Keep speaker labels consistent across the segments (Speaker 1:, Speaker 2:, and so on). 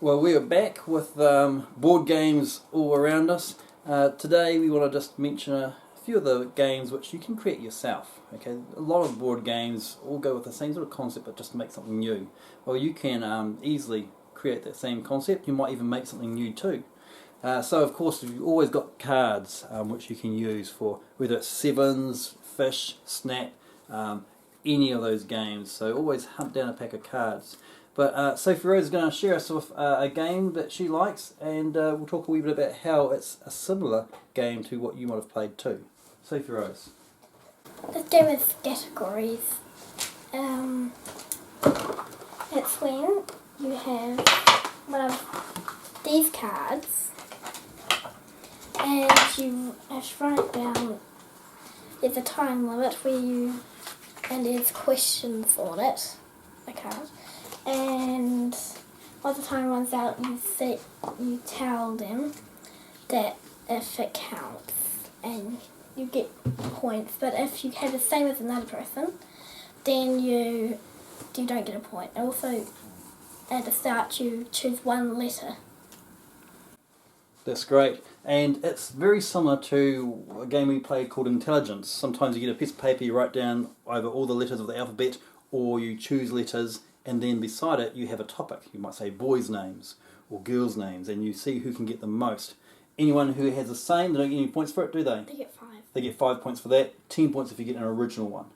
Speaker 1: Well, we are back with board games all around us. Today we want to just mention a few of the games which you can create yourself. Okay, a lot of board games all go with the same sort of concept but just make something new. Well, you can easily create that same concept. You might even make something new too. So of course you've always got cards which you can use for whether it's sevens, fish, snap, any of those games. So always hunt down a pack of cards. But Sophie Rose is going to share us with a game that she likes, and we'll talk a wee bit about how it's a similar game to what you might have played too. Sophie Rose.
Speaker 2: This game is categories. It's when you have one of these cards and you have to write down. There's a time limit and there's questions on it, the card. And once the time runs out, you tell them that if it counts, and you get points. But if you have the same as another person, then you don't get a point. Also, at the start, you choose one letter.
Speaker 1: That's great, and it's very similar to a game we played called Intelligence. Sometimes you get a piece of paper, you write down either all the letters of the alphabet, or you choose letters, and then beside it you have a topic. You might say boys' names or girls' names, and you see who can get the most. Anyone who has the same, they don't get any points for it, do they?
Speaker 2: They get 5.
Speaker 1: They get 5 points for that, 10 points if you get an original one.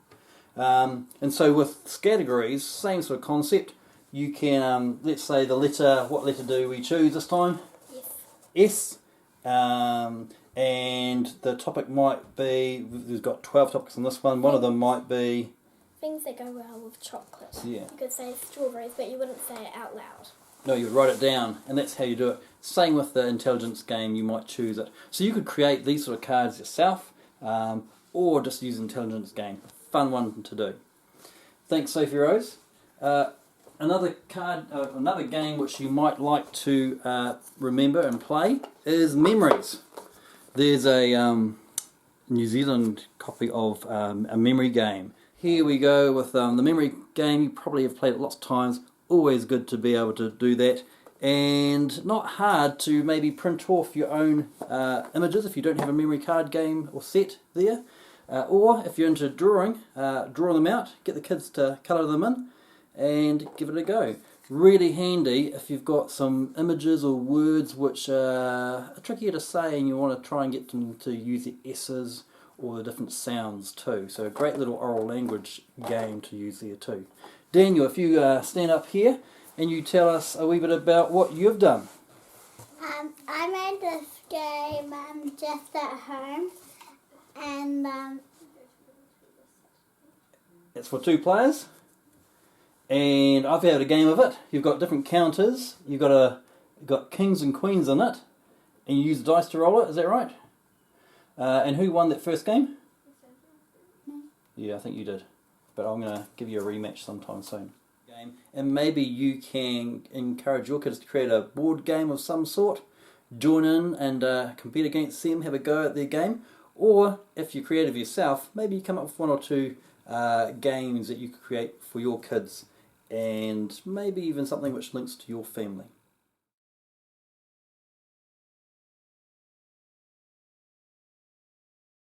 Speaker 1: And so with categories, same sort of concept. You can, let's say the letter, what letter do we choose this time?
Speaker 2: Yes.
Speaker 1: S. And the topic might be, we've got 12 topics on this one, one of them might be...
Speaker 2: Things that go well with chocolate.
Speaker 1: Yeah.
Speaker 2: You could say strawberries, but you wouldn't say it out loud.
Speaker 1: No, you would write it down, and that's how you do it. Same with the intelligence game, you might choose it. So you could create these sort of cards yourself, or just use intelligence game. Fun one to do. Thanks, Sophie Rose. Another game which you might like to remember and play is Memories. There's a New Zealand copy of a memory game. Here we go with the memory game. You probably have played it lots of times. Always good to be able to do that. And not hard to maybe print off your own images if you don't have a memory card game or set there. Or if you're into drawing, draw them out, get the kids to colour them in and give it a go. Really handy if you've got some images or words which are trickier to say and you want to try and get them to use the S's or the different sounds too. So a great little oral language game to use there too. Daniel, if you stand up here and you tell us a wee bit about what you've done.
Speaker 3: I made this game just at home, and
Speaker 1: it's for 2 players, and I've had a game of it. You've got different counters, you've got kings and queens in it, and you use the dice to roll it, is that right? And who won that first game? Yeah, I think you did. But I'm going to give you a rematch sometime soon. And maybe you can encourage your kids to create a board game of some sort. Join in and compete against them, have a go at their game. Or if you're creative yourself, maybe you come up with 1 or 2 games that you could create for your kids. And maybe even something which links to your family.